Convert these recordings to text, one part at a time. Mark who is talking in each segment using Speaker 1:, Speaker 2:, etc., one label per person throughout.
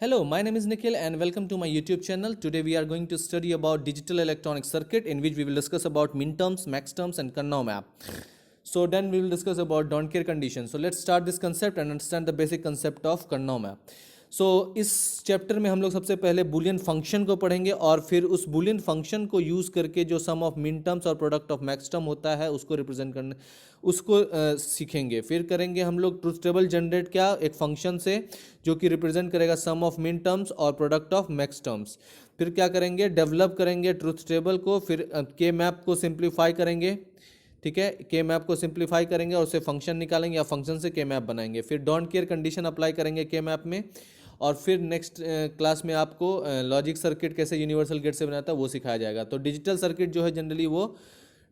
Speaker 1: Hello, my name is Nikhil and welcome to my YouTube channel. Today we are going to study about digital electronic circuit in which we will discuss about min terms, max terms and Karnaugh map. So then we will discuss about don't care condition. So let's start this concept and understand the basic concept of Karnaugh map. सो इस chapter में हम लोग सबसे पहले Boolean function को पढ़ेंगे और फिर उस बुलियन फंक्शन को यूज़ करके जो सम ऑफ मिन टर्म्स और प्रोडक्ट ऑफ मैक्स टर्म होता है उसको रिप्रेजेंट करने उसको सीखेंगे। फिर करेंगे हम लोग ट्रूथ टेबल जनरेट क्या एक फंक्शन से जो कि रिप्रेजेंट करेगा सम ऑफ मिन टर्म्स और प्रोडक्ट ऑफ मैक्स टर्म्स। फिर क्या करेंगे डेवलप करेंगे ट्रूथ टेबल को, फिर के मैप को सिंप्लीफाई करेंगे। ठीक है, के मैप को सिंप्लीफाई करेंगे और उससे फंक्शन निकालेंगे या फंक्शन से के मैप बनाएंगे। फिर डोंट केयर कंडीशन अप्लाई करेंगे के मैप में और फिर नेक्स्ट क्लास में आपको लॉजिक सर्किट कैसे यूनिवर्सल गेट से बनाता है वो सिखाया जाएगा। तो डिजिटल सर्किट जो है जनरली वो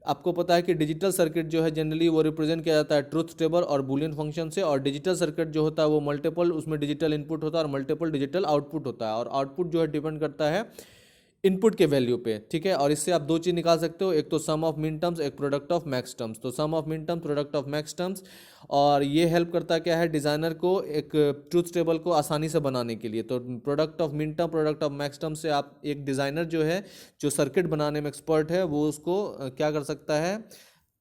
Speaker 1: आपको पता है कि डिजिटल सर्किट जो है जनरली वो रिप्रेजेंट किया जाता है ट्रूथ टेबल और बुलियन फंक्शन से, और डिजिटल सर्किट जो होता है वो मल्टीपल उसमें डिजिटल इनपुट होता है और मल्टीपल डिजिटल आउटपुट होता है, और आउटपुट जो है डिपेंड करता है इनपुट के वैल्यू पे। ठीक है, और इससे आप दो चीज़ निकाल सकते हो, एक तो सम ऑफ मिन टर्म्स, एक प्रोडक्ट ऑफ मैक्स टर्म्स। तो सम ऑफ मिन terms, product of max terms, और ये हेल्प करता क्या है डिज़ाइनर को एक ट्रूथ टेबल को आसानी से बनाने के लिए। तो product of min term, product of max term से आप एक डिज़ाइनर जो है जो सर्किट बनाने में एक्सपर्ट है वो उसको क्या कर सकता है,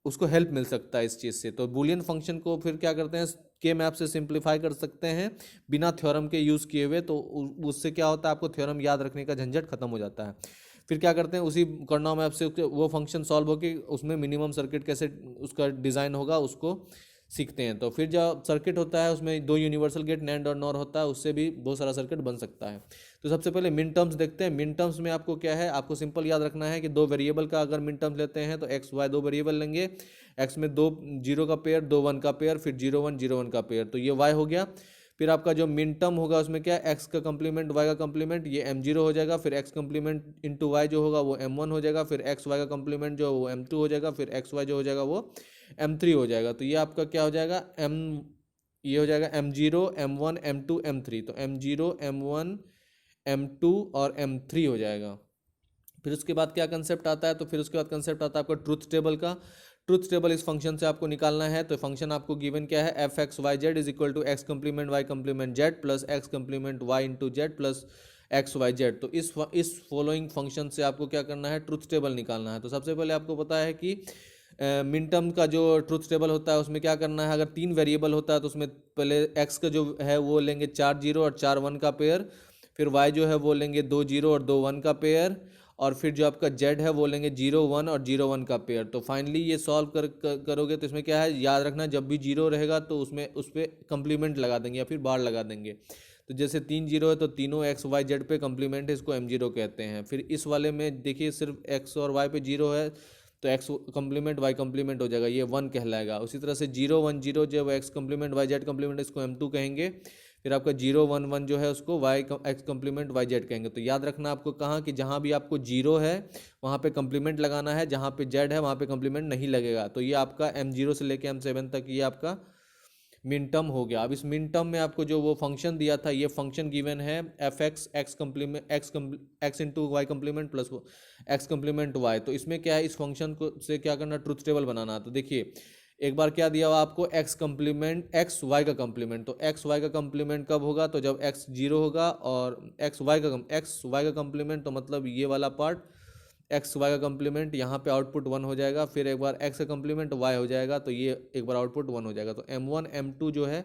Speaker 1: उसको हेल्प मिल सकता है इस चीज़ से। तो बुलियन फंक्शन को फिर क्या करते हैं के मैप से सिंप्लीफाई कर सकते हैं बिना थ्योरम के यूज़ किए हुए। तो उससे क्या होता है आपको थ्योरम याद रखने का झंझट खत्म हो जाता है। फिर क्या करते हैं उसी कर्नौह मैप से वो फंक्शन सॉल्व होकर उसमें मिनिमम सर्किट कैसे उसका डिज़ाइन होगा उसको सीखते हैं। तो फिर जो सर्किट होता है उसमें दो यूनिवर्सल गेट नैंड और नॉर होता है, उससे भी बहुत सारा सर्किट बन सकता है। तो सबसे पहले मिन टर्म्स देखते हैं। मिन टर्म्स में आपको क्या है, आपको सिंपल याद रखना है कि दो वेरिएबल का अगर मिन टर्म्स लेते हैं तो एक्स वाई दो वेरिएबल लेंगे। एक्स में दो जीरो का पेयर, दो वन का पेयर, फिर जीरो वन का पेयर, तो ये वाई हो गया। फिर आपका जो मिन टर्म होगा उसमें क्या एक्स का कंप्लीमेंट वाई का कंप्लीमेंट, ये एम जीरो हो जाएगा। फिर एक्स कंप्लीमेंट इंटू वाई जो होगा वो एम वन हो जाएगा। फिर एक्स वाई का कंप्लीमेंट जो वो एम टू हो जाएगा। फिर एक्स वाई जो हो जाएगा वो एम थ्री हो जाएगा। तो ये आपका क्या हो जाएगा ये हो जाएगा M zero M one M two M three. तो M zero M one M two और एम थ्री हो जाएगा। फिर उसके बाद क्या कंसेप्ट आता है, तो फिर उसके बाद कंसेप्ट आता है आपका ट्रूथ टेबल का। ट्रूथ टेबल इस फंक्शन से आपको निकालना है। तो फंक्शन आपको गिवन क्या है, F x Y Z is equal to X complement Y complement Z plus X complement Y into Z plus x Y Z. तो इस फॉलोइंग फंक्शन से आपको क्या करना है, ट्रूथ टेबल निकालना है। तो सबसे पहले आपको पता है कि मिन टर्म का जो ट्रूथ टेबल होता है उसमें क्या करना है, अगर तीन वेरिएबल होता है तो उसमें पहले एक्स का जो है वो लेंगे चार जीरो और चार वन का पेयर। फिर वाई जो है वो लेंगे दो जीरो और दो वन का पेयर। और फिर जो आपका जेड है वो लेंगे जीरो वन और जीरो वन का पेयर। तो फाइनली ये सॉल्व करोगे तो इसमें क्या है, याद रखना जब भी जीरो रहेगा तो उसमें उस पर कंप्लीमेंट लगा देंगे या फिर बार लगा देंगे। तो जैसे तीन जीरो है तो तीनों एक्स वाई जेड पे कंप्लीमेंट है, इसको एम जीरो कहते हैं। फिर इस वाले में देखिए सिर्फ एक्स और वाई पे जीरो है तो एक्स कंप्लीमेंट वाई कंप्लीमेंट हो जाएगा, ये वन कहलाएगा। उसी तरह से जीरो वन जीरो जो X complement Y Z complement इसको एम टू कहेंगे। फिर आपका जीरो वन वन जो है उसको Y X complement Y Z कहेंगे। तो याद रखना आपको कहाँ कि जहाँ भी आपको जीरो है वहाँ पे कंप्लीमेंट लगाना है, जहाँ पे जेड है वहाँ पे कंप्लीमेंट नहीं लगेगा। तो ये आपका एम जीरो से लेके एम सेवन तक ये आपका मिन टर्म हो गया। अब इस मिन टर्म में आपको जो वो फंक्शन दिया था, ये फंक्शन गिवन है F X X complement X into Y complement plus X complement Y. तो इसमें क्या है, इस फंक्शन को से क्या करना, ट्रूथ टेबल बनाना। तो देखिए एक बार क्या दिया हुआ आपको, एक्स कंप्लीमेंट एक्स वाई का कंप्लीमेंट। तो एक्स वाई का कंप्लीमेंट कब होगा, तो जब एक्स जीरो होगा, और एक्स वाई का कंप्लीमेंट तो मतलब ये वाला पार्ट एक्स वाई का कंप्लीमेंट, यहाँ पे आउटपुट वन हो जाएगा। फिर एक बार एक्स का कंप्लीमेंट वाई हो जाएगा तो ये एक बार आउटपुट वन हो जाएगा। तो एम वन एम टू जो है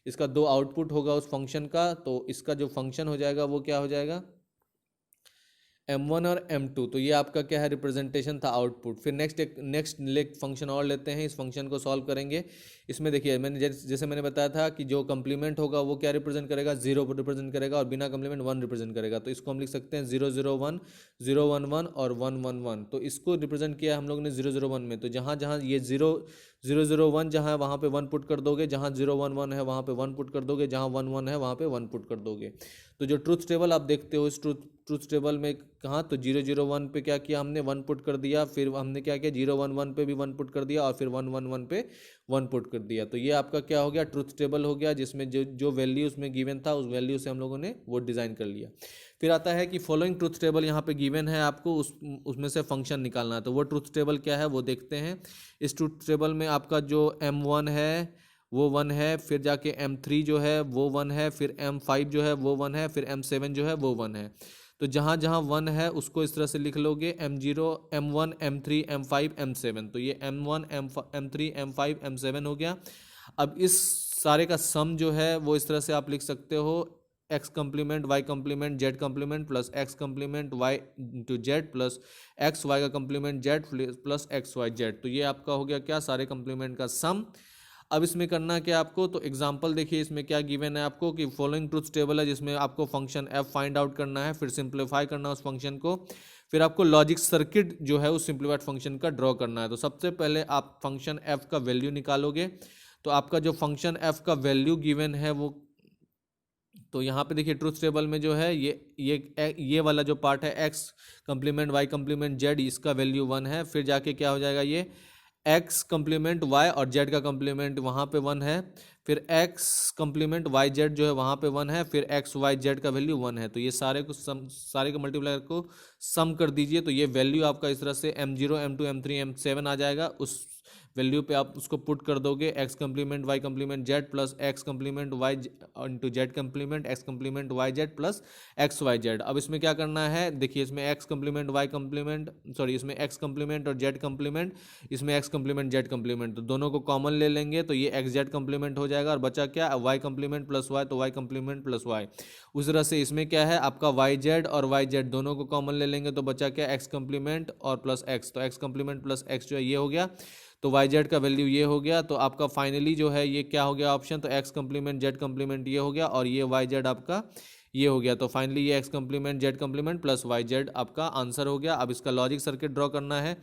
Speaker 1: इसका दो आउटपुट होगा उस फंक्शन का, तो इसका जो फंक्शन हो जाएगा वो क्या हो जाएगा, M1 और M2। तो ये आपका क्या है, रिप्रेजेंटेशन था आउटपुट। फिर नेक्स्ट फंक्शन और लेते हैं, इस फंक्शन को सॉल्व करेंगे। इसमें देखिए मैंने जैसे मैंने बताया था कि जो कंप्लीमेंट होगा वो क्या रिप्रेजेंट करेगा, जीरो रिप्रेजेंट करेगा, और बिना कंप्लीमेंट वन रिप्रेजेंट करेगा। तो इसको हम लिख सकते हैं zero zero one, zero one one और वन वन वन। तो इसको रिप्रेजेंट किया हम लोग ने जीरो जीरो वन में। तो जहाँ जहाँ ये जीरो जीरो जीरो वन जहाँ है वहाँ पे वन पुट कर दोगे, जहाँ जीरो वन वन है वहाँ पे वन पुट कर दोगे, जहाँ वन वन है वहाँ पे वन पुट कर दोगे। तो जो ट्रूथ टेबल आप देखते हो, इस ट्रूथ टेबल में कहाँ, तो जीरो जीरो वन पे क्या किया हमने, वन पुट कर दिया। फिर हमने क्या किया, जीरो वन वन पे भी वन पुट कर दिया, और फिर वन वन वन पे वन पुट कर दिया। तो ये आपका क्या हो गया, ट्रूथ टेबल हो गया, जिसमें जो जो वैल्यू उसमें गिवन था उस वैल्यू से हम लोगों ने वो डिज़ाइन कर लिया। फिर आता है कि फॉलोइंग ट्रूथ टेबल यहाँ पे गिवन है, आपको उसमें से फंक्शन निकालना है। तो वो ट्रूथ टेबल क्या है वो देखते हैं। इस ट्रूथ टेबल में आपका जो M1 है वो 1 है, फिर जाके M3 जो है वो 1 है, फिर M5 जो है वो 1 है, फिर M7 जो है वो 1 है। तो जहाँ जहाँ 1 है उसको इस तरह से लिख लोगे, M0, M1, M3, M5, M7। तो ये M1, M3, M5, M7 हो गया। अब इस सारे का सम जो है वो इस तरह से आप लिख सकते हो, X complement Y complement Z complement plus x complement Y into Z plus x Y का complement Z plus x Y Z. तो ये आपका हो गया क्या, सारे कम्प्लीमेंट का सम। अब इसमें करना क्या आपको, तो एग्जांपल देखिए इसमें क्या गिवन है आपको कि फॉलोइंग ट्रुथ टेबल है, जिसमें आपको फंक्शन एफ फाइंड आउट करना है, फिर सिंप्लीफाई करना है उस फंक्शन को, फिर आपको लॉजिक सर्किट जो है उस सिंप्लीफाइड फंक्शन का ड्रॉ करना है। तो सबसे पहले आप फंक्शन एफ का वैल्यू निकालोगे। तो आपका जो फंक्शन एफ का वैल्यू गिवन है वो, तो यहाँ पे देखिए ट्रुथ टेबल में जो है ये वाला जो पार्ट है x complement Y complement Z, इसका वैल्यू 1 है। फिर जाके क्या हो जाएगा, ये एक्स कम्प्लीमेंट वाई और जेड का कम्प्लीमेंट वहाँ पे 1 है, फिर एक्स कम्प्लीमेंट वाई जेड जो है वहाँ पे 1 है, फिर एक्स वाई जेड का वैल्यू 1 है। तो ये सारे के मल्टीप्लायर को सम कर दीजिए। तो ये वैल्यू आपका इस तरह से M0, M2, M3, M7 आ जाएगा। उस वैल्यू पे आप उसको पुट कर दोगे, x complement Y complement Z plus x complement Y into z complement x complement y z plus x Y z. अब इसमें क्या करना है, देखिए इसमें x complement Y complement, sorry इसमें एक्स कम्प्लीमेंट और जेड कम्प्लीमेंट, इसमें एक्स कम्प्लीमेंट जेड कम्प्लीमेंट, तो दोनों को कॉमन ले लेंगे तो ये एक्स जेड कम्प्लीमेंट हो जाएगा। और बचा क्या, वाई कम्प्लीमेंट प्लस वाई, तो वाई कम्प्लीमेंट प्लस वाई। उस तरह से इसमें क्या है आपका वाई जेड और वाई जेड दोनों को कॉमन ले लेंगे तो बचा क्या, एक्स कम्प्लीमेंट और प्लस एक्स, तो एक्स कम्प्लीमेंट प्लस एक्स जो है ये हो गया। तो वाई जेड का वैल्यू ये हो गया। तो आपका फाइनली जो है ये क्या हो गया ऑप्शन, तो एक्स कम्प्लीमेंट जेड कम्प्लीमेंट ये हो गया और ये वाई जेड आपका ये हो गया। तो फाइनली ये x complement Z complement plus y z आपका आंसर हो गया। अब इसका लॉजिक सर्किट ड्रॉ करना है।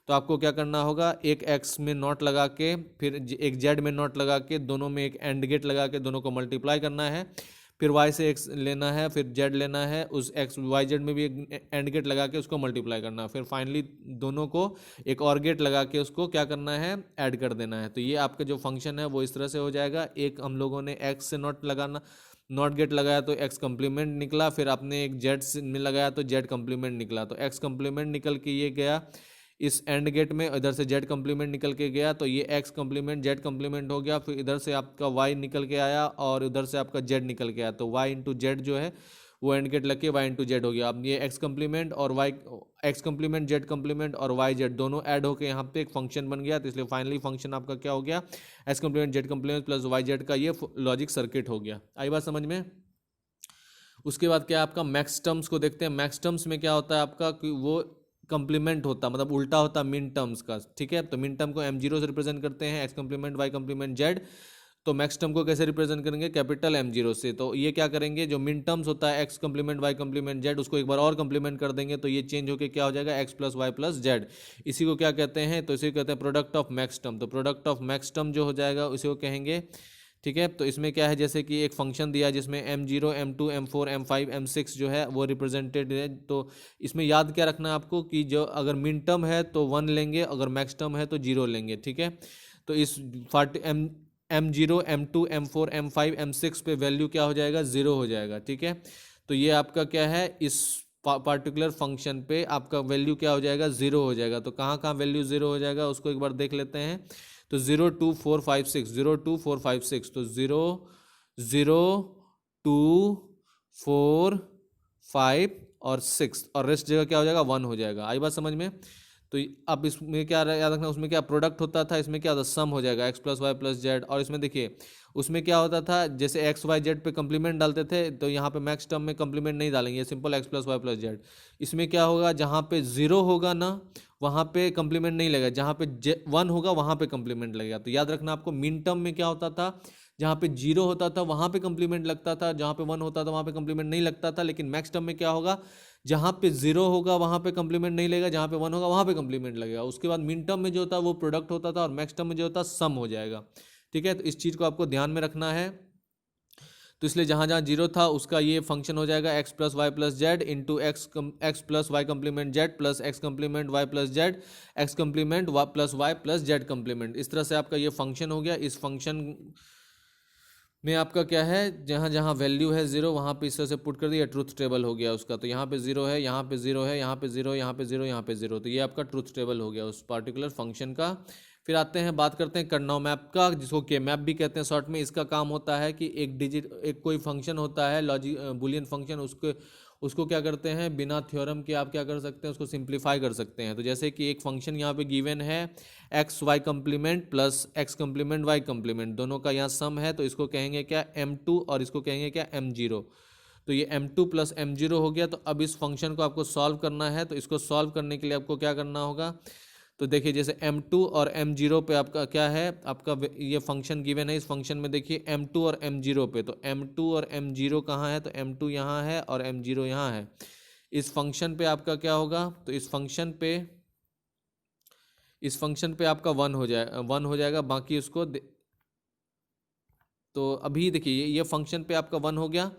Speaker 1: तो आपको क्या करना होगा, एक एक्स में नॉट लगा के, फिर एक जेड में नॉट लगा के, दोनों में एक एंड गेट लगा के दोनों को मल्टीप्लाई करना है। फिर वाई से एक्स लेना है, फिर जेड लेना है, उस एक्स वाई जेड में भी एक एंड गेट लगा के उसको मल्टीप्लाई करना है। फिर फाइनली दोनों को एक और गेट लगा के उसको क्या करना है, ऐड कर देना है। तो ये आपका जो फंक्शन है वो इस तरह से हो जाएगा। एक हम लोगों ने एक्स से नॉट लगाना, नॉट गेट लगाया तो एक्स कम्प्लीमेंट निकला, फिर आपने एक जेड में लगाया तो जेड कम्प्लीमेंट निकला। तो एक्स कम्प्लीमेंट निकल के ये गया इस एंड गेट में, इधर से जेड कम्प्लीमेंट निकल के गया, तो ये एक्स कम्प्लीमेंट जेड कम्प्लीमेंट हो गया। फिर इधर से आपका वाई निकल के आया और उधर से आपका जेड निकल के आया, तो वाई इंटू जेड जो है वो एंड गेट लग के वाई इंटू जेड हो गया। अब ये एक्स कम्प्लीमेंट और y, x complement Z complement और वाई जेड दोनों ऐड होकर यहाँ पे एक फंक्शन बन गया। तो इसलिए फाइनली फंक्शन आपका क्या हो गया, x complement Z complement plus y z का ये लॉजिक सर्किट हो गया। आई बात समझ में। उसके बाद क्या आपका मैक्स टर्म्स को देखते हैं। मैक्स टर्म्स में क्या होता है आपका कि वो कंप्लीमेंट होता, मतलब उल्टा होता मिन टर्म्स का, ठीक है। तो मिन टर्म को M0 से रिप्रेजेंट करते हैं, x complement Y complement z. तो मैक्स टर्म को कैसे रिप्रेजेंट करेंगे, कैपिटल M0 से। तो ये क्या करेंगे, जो मिन टर्म्स होता है x complement Y complement z, उसको एक बार और कम्प्लीमेंट कर देंगे तो ये चेंज होकर क्या हो जाएगा, x plus y plus z. इसी को क्या कहते हैं, तो इसी को कहते हैं प्रोडक्ट ऑफ मैक्स टर्म। तो प्रोडक्ट ऑफ मैक्स टर्म जो हो जाएगा उसी को कहेंगे, ठीक है। तो इसमें क्या है, जैसे कि एक फंक्शन दिया जिसमें M0, M2, M4, M5, M6 जो है वो रिप्रेजेंटेड है। तो इसमें याद क्या रखना है आपको कि जो अगर मिन टर्म है तो 1 लेंगे, अगर मैक्स टर्म है तो 0 लेंगे, ठीक है। तो इस M0, M2, M4, M5, M6 पे वैल्यू क्या हो जाएगा, 0 हो जाएगा, ठीक है। तो ये आपका क्या है, इस पार्टिकुलर फंक्शन पे आपका वैल्यू क्या हो जाएगा, 0 हो जाएगा। तो कहाँ कहाँ वैल्यू 0 हो जाएगा उसको एक बार देख लेते हैं। तो 0, 2, 4, 5, 6, 0, 2, 4, 5, 6, तो 0, 0, 2, 4, 5 और 6, और रेस्ट जगह क्या हो जाएगा, 1 हो जाएगा। आई बात समझ में। तो अब इसमें क्या याद रखना, उसमें क्या प्रोडक्ट होता था, इसमें क्या होता सम हो जाएगा, x plus y plus z. और इसमें देखिए उसमें क्या होता था, जैसे एक्स वाई जेड पे कंप्लीमेंट डालते थे, तो यहाँ पे मैक्स टर्म में कंप्लीमेंट नहीं डालेंगे, simple x plus y plus z. इसमें क्या होगा, जहाँ पे 0 होगा ना वहाँ पे कंप्लीमेंट नहीं लगेगा, जहाँ पे 1 होगा वहाँ पे कंप्लीमेंट लगेगा। तो याद रखना आपको, मिन टर्म में क्या होता था, जहाँ पे 0 होता था वहाँ पे कंप्लीमेंट लगता था, जहाँ पे 1 होता था वहाँ पे कंप्लीमेंट नहीं लगता था। लेकिन मैक्स टर्म में क्या होगा, जहाँ पे 0 होगा वहाँ पे कंप्लीमेंट नहीं लगेगा, जहाँ पे 1 होगा वहाँ पे कंप्लीमेंट लगेगा। उसके बाद मिन टर्म में जो होता है वो प्रोडक्ट होता था, और मैक्स टर्म में जो होता है सम हो जाएगा, ठीक है। तो इस चीज़ को आपको ध्यान में रखना है। तो इसलिए जहाँ जहाँ 0 था उसका ये फंक्शन हो जाएगा x plus y plus z into x plus y complement Z plus x complement y plus z x complement plus y plus z complement. इस तरह से आपका ये फंक्शन हो गया। इस फंक्शन में आपका क्या है, जहाँ जहाँ वैल्यू है 0 वहाँ पे इस तरह से पुट कर दिया, ट्रूथ टेबल हो गया उसका। तो यहाँ पे 0 है, यहाँ पे 0 है, यहाँ पे 0, यहाँ पे 0, यहाँ पे 0। तो ये आपका ट्रूथ टेबल हो गया उस पार्टिकुलर फंक्शन का। फिर आते हैं, बात करते हैं करनौ मैप का, जिसको के मैप भी कहते हैं शॉर्ट में। इसका काम होता है कि एक कोई फंक्शन होता है लॉजिक बुलियन फंक्शन, उसको क्या करते हैं, बिना थ्योरम के आप क्या कर सकते हैं, उसको सिंप्लीफाई कर सकते हैं। तो जैसे कि एक फंक्शन यहाँ पे गिवन है x y complement plus x complement Y complement, दोनों का यहाँ सम है, तो इसको कहेंगे क्या, m2, और इसको कहेंगे क्या, m0। तो ये m2 प्लस m0 हो गया। तो अब इस फंक्शन को आपको सॉल्व करना है, तो इसको सॉल्व करने के लिए आपको क्या करना होगा, तो देखिए जैसे m2 और m0 पे आपका क्या है, आपका ये फंक्शन गिवन है। इस फंक्शन में देखिए m2 और m0 पे, तो m2 और m0 कहाँ है, तो m2 यहाँ है और m0 यहाँ है। इस फंक्शन पे आपका क्या होगा, तो इस फंक्शन पे आपका 1 हो जाएगा, बाकी उसको तो अभी देखिए ये फंक्शन पे आपका 1 हो गया,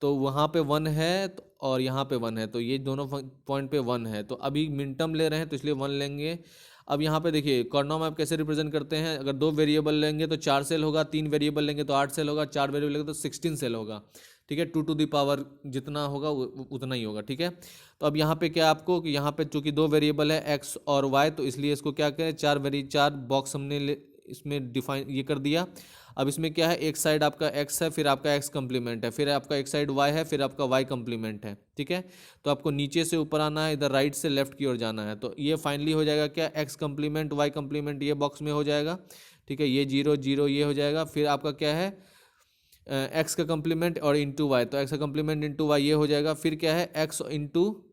Speaker 1: तो वहाँ पे 1 है और यहाँ पे 1 है, तो ये दोनों पॉइंट पे 1 है। तो अभी मिन टर्म ले रहे हैं तो इसलिए 1 लेंगे। अब यहाँ पे देखिए कार्नो मैप कैसे रिप्रेजेंट करते हैं, अगर 2 वेरिएबल लेंगे तो 4 सेल होगा, 3 वेरिएबल लेंगे तो 8 सेल होगा, 4 वेरिएबल लेंगे तो 16 सेल होगा, ठीक है। 2 टू द पावर जितना होगा उतना ही होगा, ठीक है। तो अब यहाँ पे क्या आपको कि यहाँ पे चूंकि 2 वेरिएबल है एक्स और वाई, तो इसलिए इसको क्या करें, 4 बॉक्स हमने इसमें डिफाइन ये कर दिया। अब इसमें क्या है, एक साइड आपका x है, फिर आपका x कम्प्लीमेंट है, फिर आपका एक साइड y है, फिर आपका y कम्प्लीमेंट है, ठीक है। तो आपको नीचे से ऊपर आना है, इधर राइट से लेफ्ट की ओर जाना है। तो ये फाइनली हो जाएगा क्या, x कम्प्लीमेंट y कम्प्लीमेंट ये बॉक्स में हो जाएगा, ठीक है। ये 0 0 ये हो जाएगा। फिर आपका क्या है, x का कम्प्लीमेंट और इंटू वाई, तो x का कम्प्लीमेंट इंटू वाई ये हो जाएगा। फिर क्या है, x इंटू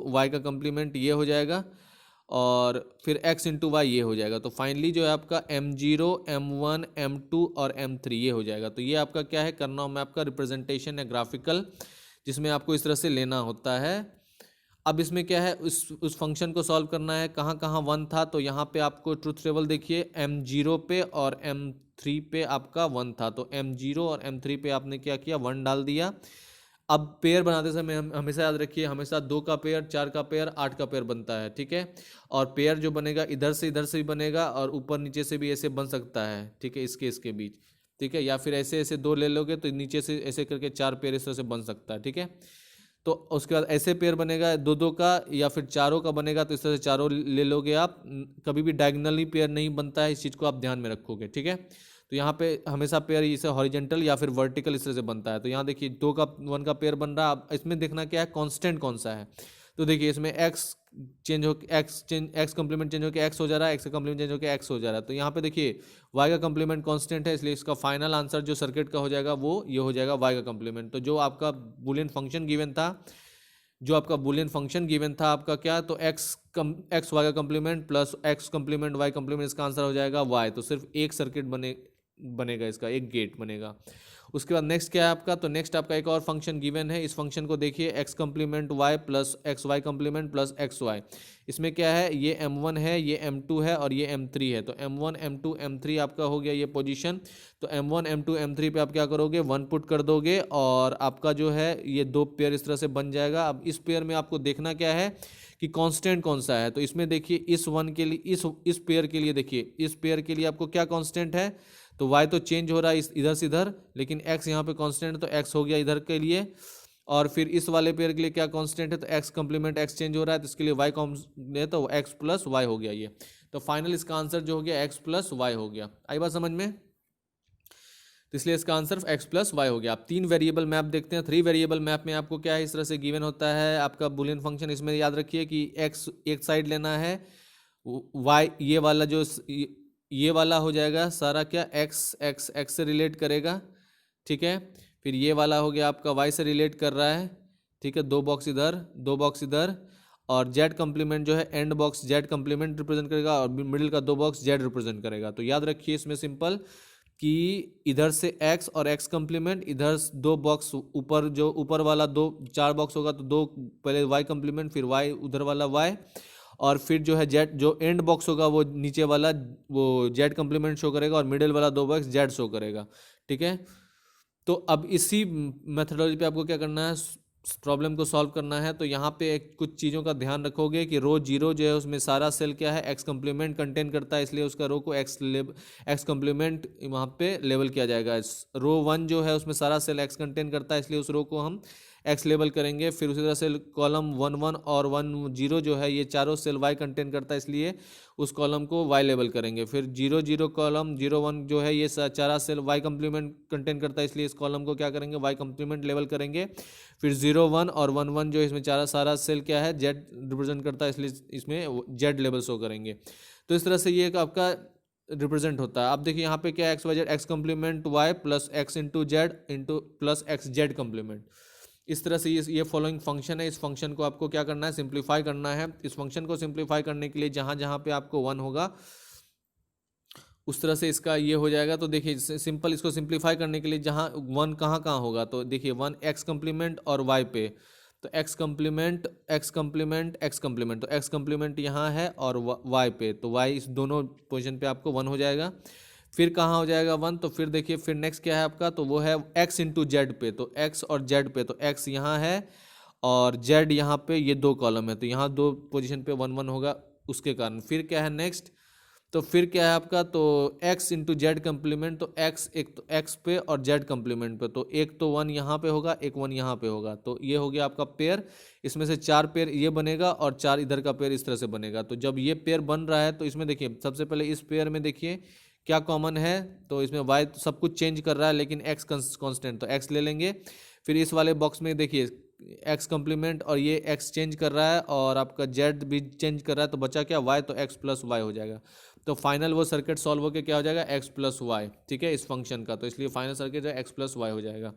Speaker 1: वाई का कम्प्लीमेंट ये हो जाएगा, और फिर x इंटू वाई ये हो जाएगा। तो फाइनली जो है आपका m0 m1 m2 और m3 ये हो जाएगा। तो ये आपका क्या है, करनौ मैप का रिप्रेजेंटेशन है ग्राफिकल, जिसमें आपको इस तरह से लेना होता है। अब इसमें क्या है, उस फंक्शन को सॉल्व करना है, कहाँ कहाँ 1 था, तो यहाँ पे आपको ट्रुथ टेबल देखिए m0 पे और m3 पे आपका 1 था, तो m0 और m3 पे आपने क्या किया, 1 डाल दिया। अब पेयर बनाते समय हम हमेशा याद रखिए, हमेशा 2 का पेयर, 4 का पेयर, 8 का पेयर बनता है, ठीक है। और पेयर जो बनेगा इधर से भी बनेगा और ऊपर नीचे से भी ऐसे बन सकता है, ठीक है, इसके बीच, ठीक है। या फिर ऐसे ऐसे 2 ले लोगे तो नीचे से ऐसे करके 4 पेयर इस तरह से बन सकता है, ठीक है। तो उसके बाद ऐसे पेयर बनेगा 2 का, या फिर चारों का बनेगा, तो इस तरह से चारों ले लोगे आप। कभी भी डायगनली पेयर नहीं बनता है, इस चीज़ को आप ध्यान में रखोगे, ठीक है। तो यहाँ पे हमेशा पेयर इसे हॉरिजेंटल या फिर वर्टिकल इस तरह से बनता है। तो यहाँ देखिए 1 का पेयर बन रहा है। अब इसमें देखना क्या है, कांस्टेंट कौन सा है। तो देखिए इसमें एक्स कम्प्लीमेंट चेंज होकर एक्स हो जा रहा है, एक्स का कम्प्लीमेंट चेंज होकर एक्स हो जा रहा है। तो यहाँ पे देखिए वाई का कम्प्लीमेंट कांस्टेंट है, इसलिए इसका फाइनल आंसर जो सर्किट का हो जाएगा वो ये हो जाएगा वाई का कम्प्लीमेंट। तो जो आपका बुलियन फंक्शन गिवन था, आपका क्या, तो एक्स वाई का complement plus x complement Y complement, इसका आंसर हो जाएगा वाई। तो सिर्फ एक सर्किट बनेगा, इसका एक गेट बनेगा। उसके बाद नेक्स्ट क्या है आपका, तो नेक्स्ट आपका एक और फंक्शन गिवन है। इस फंक्शन को देखिए x complement y plus x y complement plus x y. इसमें क्या है, ये m1 है, ये m2 है और ये m3 है। तो m1 m2 m3 आपका हो गया ये पोजीशन। तो m1 m2 m3 पे आप क्या करोगे, 1 पुट कर दोगे और आपका जो है ये 2 पेयर इस तरह से बन जाएगा। अब इस पेयर में आपको देखना क्या है कि कांस्टेंट कौन सा है। तो इसमें देखिए इस वन के लिए, इस पेयर के लिए देखिए, इस पेयर के लिए आपको क्या कांस्टेंट है, तो y तो चेंज हो रहा है इधर से इधर, लेकिन x यहाँ पे कांस्टेंट है, तो x हो गया इधर के लिए। और फिर इस वाले पेयर के लिए क्या कांस्टेंट है, तो x कम्प्लीमेंट x चेंज हो रहा है, तो इसके लिए y है, तो x प्लस वाई हो गया ये। तो फाइनल इसका आंसर जो हो गया x प्लस वाई हो गया। आई बात समझ में। तो इसलिए इसका आंसर x प्लस वाई हो गया। आप 3 वेरिएबल मैप देखते हैं। 3 वेरिएबल मैप में आपको क्या है, इस तरह से गिवन होता है आपका बुलियन फंक्शन। इसमें याद रखिए कि x एक साइड लेना है, y ये वाला जो ये वाला हो जाएगा सारा क्या, x से रिलेट करेगा, ठीक है। फिर ये वाला हो गया आपका y से रिलेट कर रहा है, ठीक है। 2 बॉक्स इधर, 2 बॉक्स इधर, और z कम्प्लीमेंट जो है and box z complement represent करेगा और मिडिल का 2 बॉक्स z रिप्रेजेंट करेगा। तो याद रखिए इसमें सिंपल कि इधर से x और x कम्प्लीमेंट, इधर 2 बॉक्स ऊपर, जो ऊपर वाला 4 बॉक्स होगा तो 2 पहले y कम्प्लीमेंट, फिर y उधर वाला y, और फिर जो है जेड जो एंड बॉक्स होगा वो नीचे वाला वो जेड कम्प्लीमेंट शो करेगा और मिडिल वाला 2 बॉक्स जेड शो करेगा, ठीक है। तो अब इसी मेथडोलॉजी पे आपको क्या करना है, प्रॉब्लम को सॉल्व करना है। तो यहाँ पे कुछ चीज़ों का ध्यान रखोगे कि रो 0 जो है उसमें सारा सेल क्या है, एक्स कम्प्लीमेंट कंटेन करता है, इसलिए उसका रो को एक्स कम्प्लीमेंट वहाँ पे लेवल किया जाएगा। रो 1 जो है उसमें सारा सेल एक्स कंटेन करता है, इसलिए उस रो को हम एक्स लेबल करेंगे। फिर उसी तरह से कॉलम 1 1 और 1 0 जो है ये चारों सेल वाई कंटेन करता है, इसलिए उस कॉलम को वाई लेबल करेंगे। फिर 0 0 कॉलम 0 1 जो है ये चारा सेल वाई कंप्लीमेंट कंटेन करता है, इसलिए इस कॉलम को क्या करेंगे, वाई कंप्लीमेंट लेबल करेंगे। फिर 0 1 और 1 1 जो इसमें सारा सेल क्या है, जेड रिप्रेजेंट करता है, इसलिए इसमें जेड लेबल शो करेंगे। तो इस तरह से ये एक आपका रिप्रेजेंट होता है। अब देखिए यहाँ पे क्या है, x Y z x complement y plus x into z into plus x z complement. इस तरह से ये फॉलोइंग फंक्शन है। इस फंक्शन को आपको क्या करना है, सिंप्लीफाई करना है। इस फंक्शन को सिंप्लीफाई करने के लिए जहाँ जहाँ पे आपको 1 होगा उस तरह से इसका ये हो जाएगा। तो देखिए सिंपल इसको सिंप्लीफाई करने के लिए जहाँ 1 कहाँ कहाँ होगा, तो देखिए 1 एक्स कंप्लीमेंट और वाई पे, तो x complement x complement x complement, तो एक्स कंप्लीमेंट यहाँ है और वाई पे, तो वाई इस दोनों पोजीशन पे आपको 1 हो जाएगा। फिर कहाँ हो जाएगा 1, तो फिर देखिए फिर नेक्स्ट क्या है आपका, तो वो है एक्स इंटू जेड पे, तो एक्स और जेड पे, तो एक्स यहाँ है और जेड यहाँ पे, ये दो कॉलम है, तो यहाँ दो पोजीशन पे 1 1 होगा उसके कारण। फिर क्या है नेक्स्ट, तो फिर क्या है आपका, तो x इंटू जेड कम्प्लीमेंट, तो x एक तो x पे और z कम्प्लीमेंट पे, तो एक तो 1 यहाँ पे होगा, एक 1 यहाँ पे होगा, तो ये हो गया आपका पेयर। इसमें से 4 पेयर ये बनेगा और 4 इधर का पेयर इस तरह से बनेगा। तो जब ये पेयर बन रहा है तो इसमें देखिए सबसे पहले इस पेयर में देखिए क्या कॉमन है, तो इसमें y तो सब कुछ चेंज कर रहा है लेकिन x कांस्टेंट, तो x ले लेंगे। फिर इस वाले बॉक्स में देखिए x कम्प्लीमेंट और ये x चेंज कर रहा है और आपका z भी चेंज कर रहा है, तो बचा क्या y, तो x प्लस वाई हो जाएगा। तो फाइनल वो सर्किट सॉल्व होकर क्या हो जाएगा, x प्लस वाई, ठीक है, इस फंक्शन का, तो इसलिए फाइनल सर्किट जो है x प्लस वाई हो जाएगा।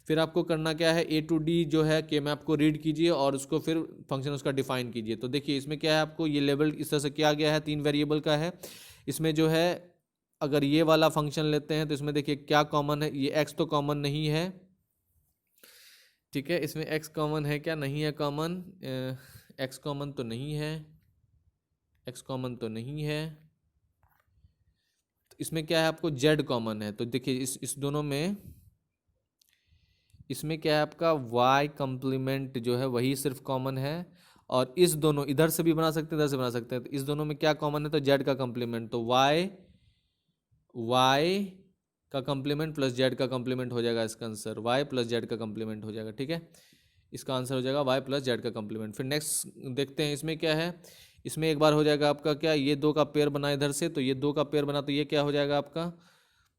Speaker 1: फिर आपको करना क्या है, a टू d जो है के मैप को रीड कीजिए और उसको फिर फंक्शन उसका डिफाइन कीजिए। तो देखिए इसमें क्या है, आपको ये लेवल इस तरह से किया गया है, 3 वेरिएबल का है। इसमें जो है अगर ये वाला फंक्शन लेते हैं तो इसमें देखिए क्या कॉमन है, ये x तो कॉमन नहीं है, ठीक है, इसमें x कॉमन है क्या, नहीं है कॉमन, x कॉमन तो नहीं है, x कॉमन तो नहीं है। तो इसमें क्या है, आपको z कॉमन है, तो देखिए इस दोनों में इसमें क्या है आपका y कंप्लीमेंट जो है वही सिर्फ कॉमन है, और इस दोनों इधर से भी बना सकते हैं इधर से बना सकते हैं, तो इस दोनों में क्या कॉमन है, तो z का कंप्लीमेंट, तो y का कंप्लीमेंट प्लस z का कंप्लीमेंट हो जाएगा इसका आंसर, y प्लस z का कंप्लीमेंट हो जाएगा, ठीक है, इसका आंसर हो जाएगा y प्लस z का कंप्लीमेंट। फिर नेक्स्ट देखते हैं इसमें क्या है, इसमें एक बार हो जाएगा आपका क्या, ये 2 का पेयर बना इधर से, तो ये 2 का पेयर बना, तो ये क्या हो जाएगा आपका,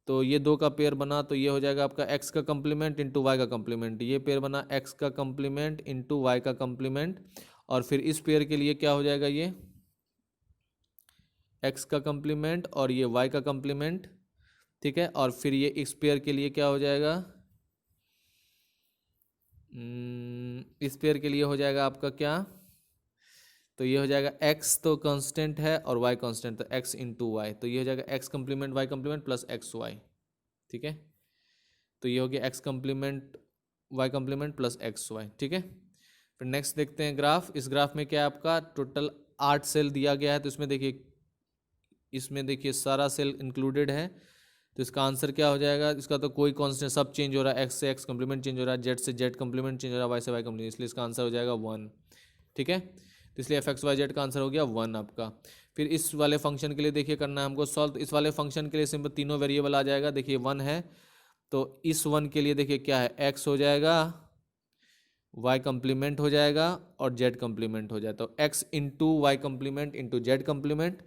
Speaker 1: तो ये 2 का पेयर बना, तो ये हो जाएगा आपका x का कंप्लीमेंट इंटू वाई का कंप्लीमेंट, ये पेयर बना x का कंप्लीमेंट इंटू वाई का कंप्लीमेंट, और फिर इस पेयर के लिए क्या हो जाएगा, ये x का कंप्लीमेंट और ये y का कंप्लीमेंट, ठीक है, और फिर ये इस पेयर के लिए क्या हो जाएगा, इस पेयर के लिए हो जाएगा आपका क्या, तो ये हो जाएगा x तो कांस्टेंट है और y कांस्टेंट, तो x इंटू वाई, तो ये हो जाएगा x complement y complement plus x y, ठीक है, तो ये हो गया x complement y complement plus x y, ठीक है। फिर नेक्स्ट देखते हैं ग्राफ। इस ग्राफ में क्या आपका टोटल 8 सेल दिया गया है, तो इसमें देखिए सारा सेल इंक्लूडेड है, तो इसका आंसर क्या हो जाएगा, इसका तो कोई कांस्टेंट सब चेंज हो रहा है, x से x कंप्लीमेंट चेंज हो रहा है, z से z कंप्लीमेंट चेंज हो रहा है, y से y कंप्लीमेंट, इसलिए इसका आंसर हो जाएगा 1, ठीक है, तो इसलिए एफ एक्स वाई जेड का आंसर हो गया 1 आपका। फिर इस वाले फंक्शन के लिए देखिए करना है हमको सॉल्व, तो इस वाले फंक्शन के लिए सिंपल तीनों वेरिएबल आ जाएगा, देखिए 1 है, तो इस 1 के लिए देखिए क्या है, x हो जाएगा, y कंप्लीमेंट हो जाएगा और z कंप्लीमेंट हो जाएगा, तो x into Y complement into z complement.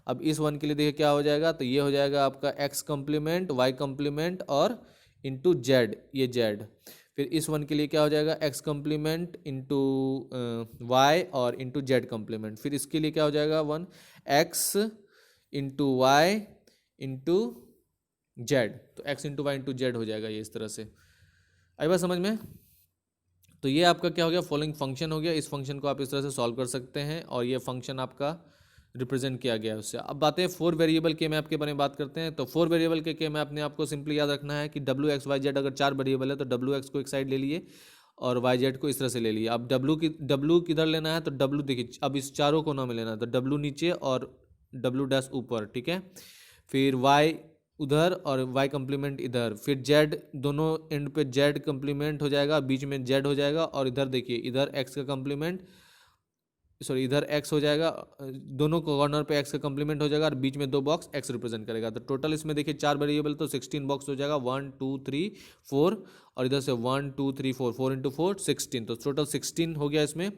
Speaker 1: अब इस 1 के लिए देखिए क्या हो जाएगा, तो ये हो जाएगा आपका x कंप्लीमेंट y कंप्लीमेंट और इंटू जेड, ये जेड। फिर इस 1 के लिए क्या हो जाएगा, x कंप्लीमेंट इंटू वाई और इंटू जेड कंप्लीमेंट। फिर इसके लिए क्या हो जाएगा 1 x into y into z, तो x into y into z हो जाएगा ये इस तरह से। आई बात समझ में? तो ये आपका क्या हो गया, फॉलोइंग फंक्शन हो गया। इस फंक्शन को आप इस तरह से सॉल्व कर सकते हैं और ये फंक्शन आपका रिप्रेजेंट किया गया है उससे। अब बातें 4 वेरिएबल के मैप के बारे में बात करते हैं। तो 4 वेरिएबल के मैप में आपको सिंपली याद रखना है कि डब्ल्यू एक्स वाई जेड, अगर 4 वेरिएबल है तो डब्ल्यू एक्स को एक साइड ले लिए और वाई जेड को इस तरह से ले लिए। अब डब्ल्यू किधर लेना है, तो डब्ल्यू देखिए अब इस चारों कोनों में लेना है, तो डब्ल्यू नीचे और डब्ल्यू डैश ऊपर, ठीक है। फिर वाई उधर और y कंप्लीमेंट इधर, फिर z दोनों एंड पे z कंप्लीमेंट हो जाएगा, बीच में z हो जाएगा, और इधर देखिए इधर x का कंप्लीमेंट सॉरी इधर x हो जाएगा, दोनों कॉर्नर पे x का कम्प्लीमेंट हो जाएगा और बीच में 2 बॉक्स x रिप्रेजेंट करेगा। तो टोटल इसमें देखिए 4 वेरिएबल तो 16 बॉक्स हो जाएगा, 1 2 3 4 और इधर से 1 2 3 4, 4 इंटू 4 16, तो टोटल 16 हो गया इसमें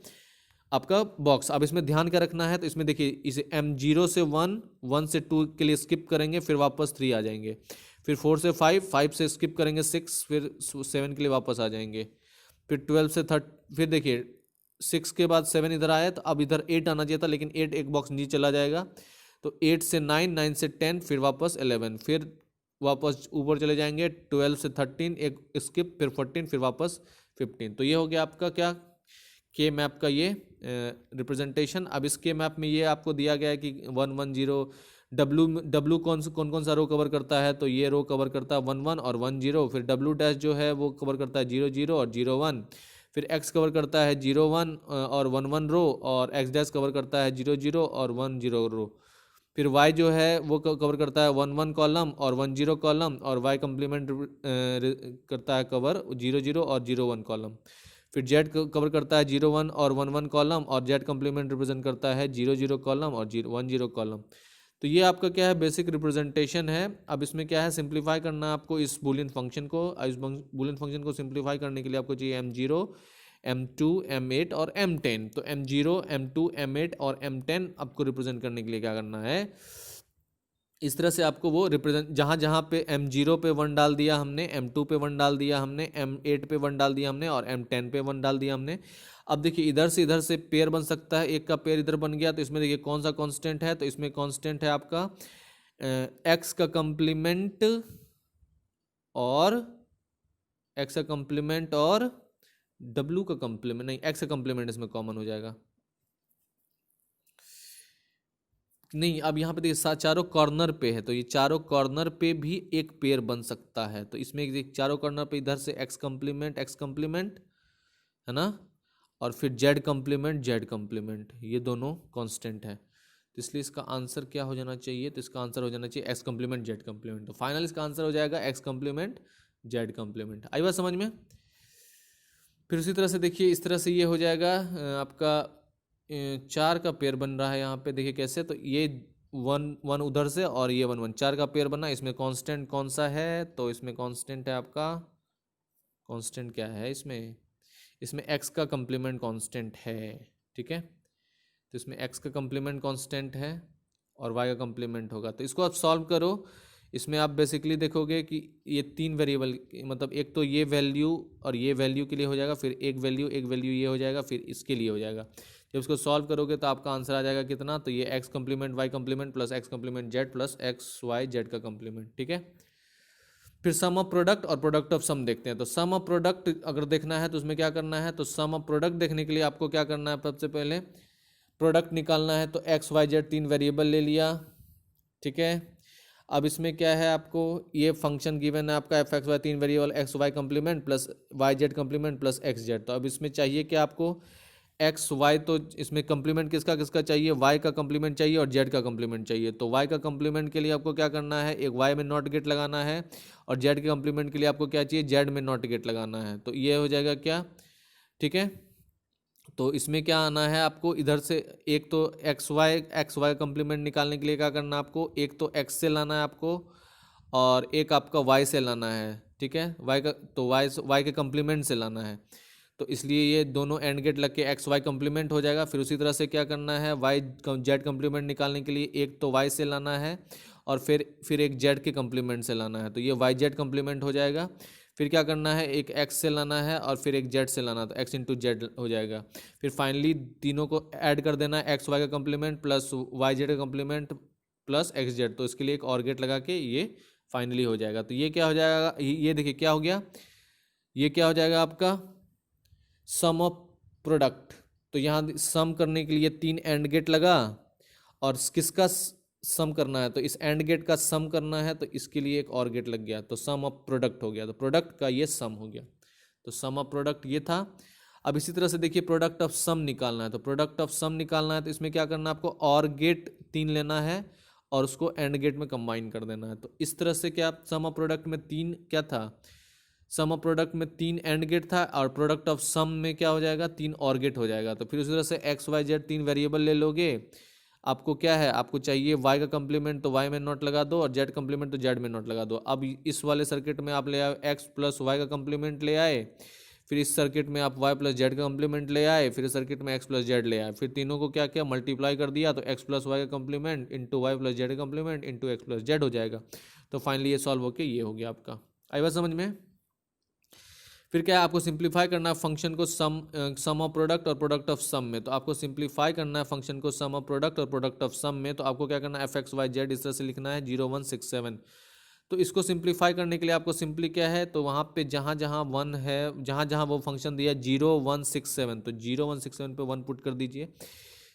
Speaker 1: आपका बॉक्स। अब इसमें ध्यान क्या रखना है, तो इसमें देखिए इसे M0 से 1, 1 से 2 के लिए स्किप करेंगे, फिर वापस 3 आ जाएंगे, फिर 4 से 5, 5 से स्किप करेंगे 6, फिर 7 के लिए वापस आ जाएंगे, फिर 12 से 30, फिर देखिए 6 के बाद 7 इधर आया, तो अब इधर 8 आना चाहिए था, लेकिन 8 एक बॉक्स नीचे चला जाएगा, तो 8 से 9, 9 से 10, फिर वापस 11, फिर वापस ऊपर चले जाएंगे, 12 से 13 एक स्किप, फिर 14, फिर वापस 15। तो ये हो गया आपका क्या, के मैप का ये रिप्रेजेंटेशन। अब इस के मैप में ये आपको दिया गया है कि 110 डब्लू कौन सा रो कवर करता है, तो ये रो कवर करता है 11 और 10, फिर डब्लू डैश जो है वो कवर करता है 00 और 01, फिर एक्स कवर करता है 01 और 11 रो, और एक्स डैश कवर करता है 00 और 10 रो, फिर वाई जो है वो कवर करता है 11 कॉलम और 10 कॉलम, और वाई कम्प्लीमेंट करता है कवर 00 और 01 कॉलम, फिर जेड कवर करता है 01 और 11 कॉलम, और जेड कम्प्लीमेंट रिप्रेजेंट करता है 00 कॉलम और 10 कॉलम। तो ये आपका क्या है, बेसिक रिप्रेजेंटेशन है। अब इसमें क्या है, सिंप्लीफाई करना है आपको इस बूलियन फंक्शन को। इस बूलियन फंक्शन को सिंप्लीफाई करने के लिए आपको चाहिए M0, M2, M8 और M10। तो M0, M2, M8 और M10 आपको रिप्रेजेंट करने के लिए क्या करना है, इस तरह से आपको वो रिप्रेजेंट, जहाँ जहाँ पे M0 पे 1 डाल दिया हमने, M2 पे 1 डाल दिया हमने, M8 पे 1 डाल दिया हमने और M10 पे 1 डाल दिया हमने। अब देखिए इधर से पेयर बन सकता है, एक का पेयर इधर बन गया, तो इसमें देखिए कौन सा कांस्टेंट है, तो इसमें कांस्टेंट है आपका x का कम्प्लीमेंट और x का कम्प्लीमेंट और w का कम्प्लीमेंट, नहीं x का कम्प्लीमेंट इसमें कॉमन हो जाएगा, नहीं अब यहाँ पे देखिए चारों कॉर्नर पे है, तो ये चारों कॉर्नर पे भी एक पेयर बन सकता है। तो इसमें एक चारों कॉर्नर पे इधर से x कम्प्लीमेंट है ना, और फिर z कम्प्लीमेंट, ये दोनों कांस्टेंट है। तो इसलिए इसका आंसर क्या हो जाना चाहिए, तो इसका आंसर हो जाना चाहिए x कम्प्लीमेंट z कम्प्लीमेंट। तो फाइनल इसका आंसर हो जाएगा x कम्प्लीमेंट z कम्प्लीमेंट। आई बात समझ में। फिर उसी तरह से देखिए इस तरह से ये हो जाएगा आपका 4 का पेयर बन रहा है यहाँ पे, देखिए कैसे, तो ये 1 उधर से और ये 1 1, 4 का पेयर बना। इसमें कांस्टेंट कौन सा है, तो इसमें कांस्टेंट है आपका, कांस्टेंट क्या है इसमें x का कम्प्लीमेंट कांस्टेंट है, ठीक है। तो इसमें x का कम्प्लीमेंट कांस्टेंट है और y का कम्प्लीमेंट होगा। तो इसको आप सॉल्व करो, इसमें आप बेसिकली देखोगे कि ये 3 वेरिएबल, मतलब एक तो ये वैल्यू और ये वैल्यू के लिए हो जाएगा, फिर एक वैल्यू ये हो जाएगा, फिर इसके लिए हो जाएगा। जब इसको सॉल्व करोगे तो आपका आंसर आ जाएगा कितना, तो ये x complement y complement plus x complement z plus x y z का कम्प्लीमेंट, ठीक है। फिर सम ऑफ प्रोडक्ट और प्रोडक्ट ऑफ सम देखते हैं। तो सम ऑफ प्रोडक्ट अगर देखना है तो उसमें क्या करना है, तो सम ऑफ प्रोडक्ट देखने के लिए आपको क्या करना है, सबसे पहले प्रोडक्ट निकालना है। तो x y z 3 वेरिएबल ले लिया, ठीक है। अब इसमें क्या है, आपको ये फंक्शन गिवन है आपका f x y, 3 variable x y complement plus y z complement plus x z. तो अब इसमें चाहिए कि आपको एक्स वाई, तो इसमें कम्प्लीमेंट किसका किसका चाहिए, वाई का कम्प्लीमेंट चाहिए और जेड का कम्प्लीमेंट चाहिए। तो वाई का कम्प्लीमेंट के लिए आपको क्या करना है, एक वाई में नॉट गेट लगाना है, और जेड के कम्प्लीमेंट के लिए आपको क्या चाहिए, जेड में नॉट गेट लगाना है। तो ये हो जाएगा क्या, ठीक है। तो इसमें क्या आना है आपको, इधर से एक तो एक्स वाई कम्प्लीमेंट निकालने के लिए क्या करना है आपको, एक तो एक्स से लाना है आपको और एक आपका वाई से लाना है, ठीक है। वाई का तो वाई के कम्प्लीमेंट से लाना है। तो इसलिए ये दोनों एंड गेट लग के एक्स वाई कम्प्लीमेंट हो जाएगा। फिर उसी तरह से क्या करना है, वाई जेड कम्प्लीमेंट निकालने के लिए एक तो वाई से लाना है और फिर एक जेड के कम्प्लीमेंट से लाना है। तो ये वाई जेड कम्प्लीमेंट हो जाएगा। फिर क्या करना है, एक एक्स से लाना है और फिर एक जेड से लाना है, तो एक्स इंटू जेड हो जाएगा। फिर फाइनली तीनों को ऐड कर देना है, एक्स वाई का कम्प्लीमेंट प्लस वाई जेड का कम्प्लीमेंट प्लस एक्स जेड। तो इसके लिए एक और गेट लगा के ये फाइनली हो जाएगा। तो ये क्या हो जाएगा, ये देखिए क्या हो गया, ये क्या हो जाएगा आपका सम ऑफ प्रोडक्ट। तो यहाँ सम करने के लिए 3 एंड गेट लगा और किसका सम करना है, तो इस एंड गेट का सम करना है, तो इसके लिए एक और गेट लग गया, तो सम ऑफ प्रोडक्ट हो गया। तो प्रोडक्ट का ये सम हो गया, तो सम ऑफ प्रोडक्ट ये था। अब इसी तरह से देखिए प्रोडक्ट ऑफ सम निकालना है। तो प्रोडक्ट ऑफ सम निकालना है, तो इसमें क्या करना है आपको, और गेट 3 लेना है और उसको एंड गेट में कंबाइन कर देना है। तो इस तरह से क्या सम ऑफ प्रोडक्ट में 3 क्या था, सम ऑफ प्रोडक्ट में 3 एंड गेट था और प्रोडक्ट ऑफ सम में क्या हो जाएगा, 3 और गेट हो जाएगा। तो फिर उसी तरह से एक्स वाई जेड 3 वेरिएबल ले लोगे, आपको क्या है, आपको चाहिए y का कंप्लीमेंट तो y में नॉट लगा दो और z कंप्लीमेंट तो z में नॉट लगा दो। अब इस वाले सर्किट में आप ले आए x प्लस वाई का कंप्लीमेंट ले आए, फिर इस सर्किट में आप y प्लस जेड का कंप्लीमेंट ले आए, फिर इस सर्किट में x प्लस जेड ले आए, फिर तीनों को क्या किया, मल्टीप्लाई कर दिया, तो x प्लस वाई का complement into Y plus Z का complement into x plus Z हो जाएगा। तो फाइनली ये सॉल्व होके ये हो गया आपका। आई बात समझ में? फिर क्या है, आपको सिंप्लीफाई करना है फंक्शन को सम ऑफ प्रोडक्ट और प्रोडक्ट ऑफ सम में। तो आपको सिंप्लीफाई करना है फंक्शन को सम ऑफ प्रोडक्ट और प्रोडक्ट ऑफ सम में। तो आपको क्या करना है, एफ एक्स वाई जेड इस तरह से लिखना है 0167। तो इसको सिंप्लीफाई करने के लिए आपको सिंपली क्या है, तो वहाँ पे जहाँ जहाँ 1 है, जहाँ जहाँ वो फंक्शन दिया 0167, तो 0167 पे 1 पुट कर दीजिए,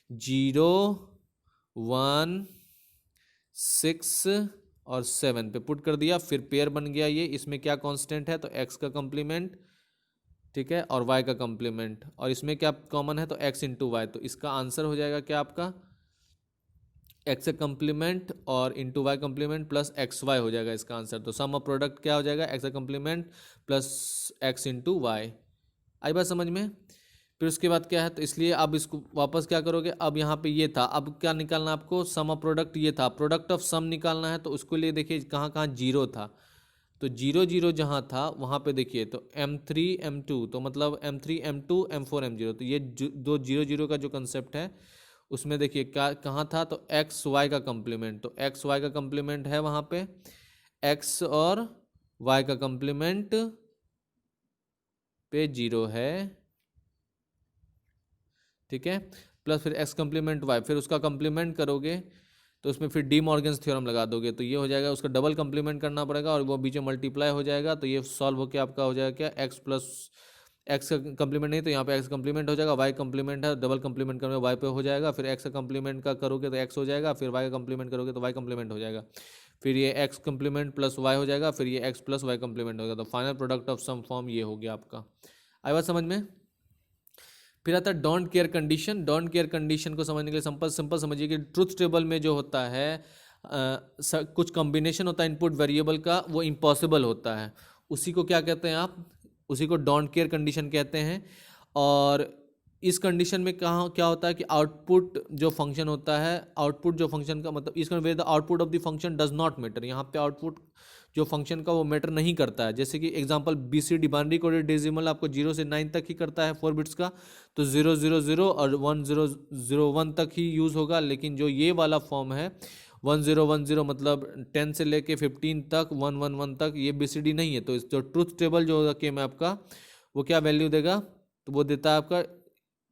Speaker 1: 016 और 7 पे पुट कर दिया, फिर पेयर बन गया ये। इसमें क्या कांस्टेंट है, तो x का कंप्लीमेंट, ठीक है, और y का कंप्लीमेंट, और इसमें क्या कॉमन है, तो x इंटू वाई। तो इसका आंसर हो जाएगा क्या आपका, x का कंप्लीमेंट और into Y complement plus x y हो जाएगा इसका आंसर। तो सम ऑफ प्रोडक्ट क्या हो जाएगा, x का complement plus x into Y. आई बात समझ में? फिर उसके बाद क्या है, तो इसलिए अब इसको वापस क्या करोगे, अब यहाँ पे ये था, अब क्या निकालना आपको, सम ऑफ प्रोडक्ट ये था, प्रोडक्ट ऑफ सम निकालना है। तो उसको लिए देखिए कहाँ कहाँ जीरो था, तो 0 0 जहाँ था वहाँ पे देखिए, तो M3 M2, तो मतलब M3 M2 M4 M0, तो ये दो 0 0 का जो कंसेप्ट है उसमें देखिए क्या कहाँ था, तो एक्स वाई का कंप्लीमेंट, तो एक्स वाई का कंप्लीमेंट है वहाँ पे, एक्स और वाई का कंप्लीमेंट पे 0 है, ठीक है, प्लस फिर एक्स कंप्लीमेंट वाई, फिर उसका कंप्लीमेंट करोगे तो उसमें फिर डी मॉर्गन्स थ्योरम लगा दोगे, तो ये हो जाएगा, उसका डबल कंप्लीमेंट करना पड़ेगा और वो बीच में मल्टीप्लाई हो जाएगा। तो ये सॉल्व होकर आपका हो जाएगा क्या, एक्स प्लस एक्स का कंप्लीमेंट नहीं तो यहाँ पे एक्स कंप्लीमेंट हो जाएगा, वाई कंप्लीमेंट है, डबल कंप्लीमेंट करने वाई पे हो जाएगा, फिर एक्स का कंप्लीमेंट का करोगे तो एक्स हो जाएगा, फिर वाई का कंप्लीमेंट करोगे तो वाई कंप्लीमेंट हो जाएगा, फिर ये एक्स कंप्लीमेंट प्लस वाई हो जाएगा, फिर ये एक्स प्लस वाई कंप्लीमेंट होगा। तो final product of sum form ये हो गया आपका। आई बात समझ में? फिर आता है don't care condition. Don't care condition को समझने के लिए सिंपल सिंपल समझिए कि ट्रुथ टेबल में जो होता है कुछ कॉम्बिनेशन होता है इनपुट वेरिएबल का, वो इम्पॉसिबल होता है, उसी को क्या कहते हैं आप, उसी को डोंट केयर कंडीशन कहते हैं। और इस कंडीशन में कहाँ क्या होता है कि आउटपुट जो फंक्शन होता है, आउटपुट जो फंक्शन का मतलब इसका way the output of the function does not matter, यहाँ पे आउटपुट जो फंक्शन का वो मैटर नहीं करता है। जैसे कि example BCD binary coded decimal आपको 0 से 9 तक ही करता है 4 बिट्स का, तो 0 0 0 और 1 0 0 1 तक ही यूज़ होगा। लेकिन जो ये वाला फॉर्म है 1 0 1 0 मतलब 10 से लेके 15 तक 1 1 1 तक, ये BCD नहीं है। तो इस जो ट्रुथ टेबल जो होगा के मैप का, वो क्या वैल्यू देगा, तो वो देता है आपका,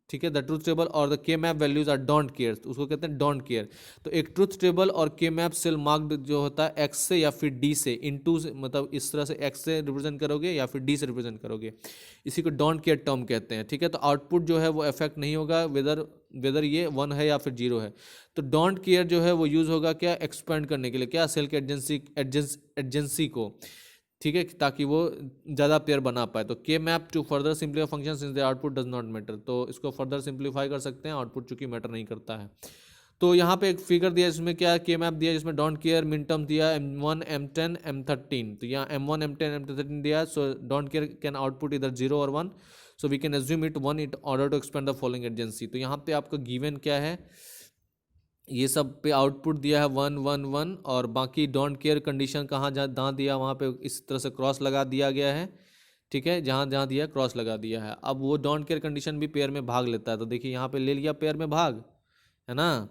Speaker 1: ठीक है, द ट्रूथ टेबल और the K map values are don't care, उसको कहते हैं डोंट केयर। तो एक ट्रूथ टेबल और के मैप सेल मार्क्ड जो होता है एक्स से या फिर डी से, इनटू से, मतलब इस तरह से एक्स से रिप्रेजेंट करोगे या फिर डी से रिप्रेजेंट करोगे, इसी को डोंट केयर टर्म कहते हैं, ठीक है। तो आउटपुट जो है वो इफेक्ट नहीं होगा वेदर ये 1 है या फिर 0 है। तो डोंट केयर जो है वो यूज़ होगा क्या, एक्सपेंड करने के लिए, क्या, सेल के एडजेंसी को, ठीक है, ताकि वो ज़्यादा पेयर बना पाए। तो K map to further simplify function since the output does not matter, तो इसको फर्दर सिंप्लीफाई कर सकते हैं, आउटपुट चूंकि मैटर नहीं करता है। तो यहाँ पे एक फिगर दिया जिसमें क्या के मैप दिया, जिसमें डोंट केयर मिन टर्म दिया M1 M10 M13, तो यहाँ M1 M10 M13 दिया, so don't care can output इधर 0 और 1, so we can assume it 1 it order to expand the following adjacency. तो यहाँ पे आपका गिवन क्या है, ये सब पे आउटपुट दिया है 1 1 1, और बाकी डोंट केयर कंडीशन कहाँ जहाँ दिया वहाँ पे इस तरह से क्रॉस लगा दिया गया है, ठीक है, जहाँ जहाँ दिया क्रॉस लगा दिया है। अब वो डोंट केयर कंडीशन भी पेयर में भाग लेता है, तो देखिए यहाँ पे ले लिया पेयर में भाग, है ना,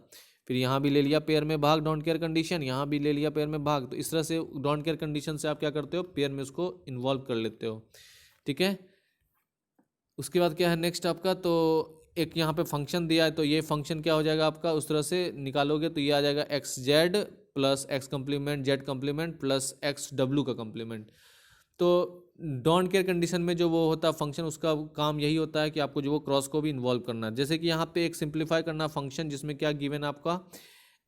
Speaker 1: फिर यहाँ भी ले लिया पेयर में भाग डोंट केयर कंडीशन, यहाँ भी ले लिया पेयर में भाग। तो इस तरह से डोंट केयर कंडीशन से आप क्या करते हो, पेयर में उसको इन्वॉल्व कर लेते हो, ठीक है। उसके बाद क्या है नेक्स्ट आपका, तो एक यहाँ पे फंक्शन दिया है, तो ये फंक्शन क्या हो जाएगा आपका, उस तरह से निकालोगे तो ये आ जाएगा x Z plus X complement Z complement plus x W का कंप्लीमेंट। तो डोंट केयर कंडीशन में जो वो होता है फंक्शन, उसका काम यही होता है कि आपको जो वो क्रॉस को भी इन्वॉल्व करना है। जैसे कि यहाँ पे एक सिंप्लीफाई करना फंक्शन जिसमें क्या गिवन आपका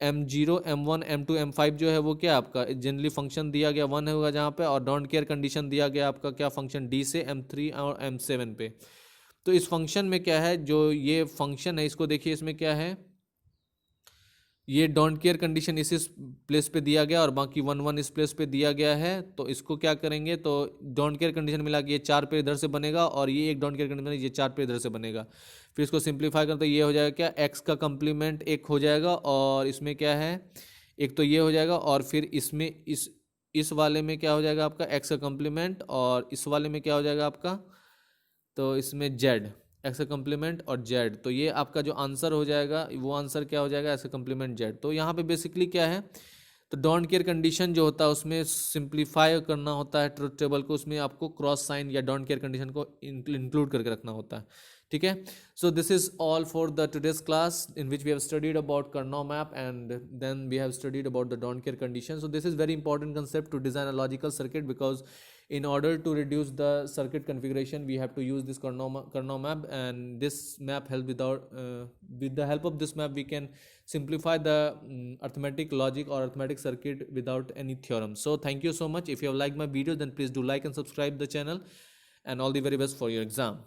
Speaker 1: M0 M1 M2 M5 जो है वो क्या आपका जनरली फंक्शन दिया गया 1 होगा जहाँ पे, और डोंट केयर कंडीशन दिया गया आपका क्या फंक्शन D से M3 और M7 पे। तो इस फंक्शन में क्या है, जो ये फंक्शन है इसको देखिए, इसमें क्या है, ये डोंट केयर कंडीशन इस प्लेस पे दिया गया और बाकी 1 1 इस प्लेस पे दिया गया है, तो इसको क्या करेंगे, तो डोंट केयर कंडीशन मिला कि ये 4 पे इधर से बनेगा और ये एक डोंट केयर कंडीशन ये 4 पे इधर से बनेगा। फिर इसको सिंप्लीफाई करें तो ये हो जाएगा क्या, एक्स का कंप्लीमेंट एक हो जाएगा और इसमें क्या है, एक तो ये हो जाएगा और फिर इसमें इस वाले में क्या हो जाएगा आपका एक्स का कंप्लीमेंट और इस वाले में क्या हो जाएगा आपका, तो इसमें जेड, एक्स का कम्प्लीमेंट और जेड, तो ये आपका जो आंसर हो जाएगा वो आंसर क्या हो जाएगा, एक्स का कम्प्लीमेंट जेड। तो यहाँ पे बेसिकली क्या है, तो डोंट केयर कंडीशन जो होता है उसमें सिंप्लीफाई करना होता है ट्रुथ टेबल को, उसमें आपको क्रॉस साइन या डोंट केयर कंडीशन को इंक्लूड करके रखना होता है, ठीक है। So this is all for the today's class in which we have studied about Karnaugh map and then we have studied about the don't care condition. So this is very important concept to design a logical circuit, because in order to reduce the circuit configuration we have to use this Karnaugh map, and this map help with the help of this map we can simplify the arithmetic logic or arithmetic circuit without any theorem. So thank you so much. If you have liked my video, then please do like and subscribe the channel, and all the very best for your exam.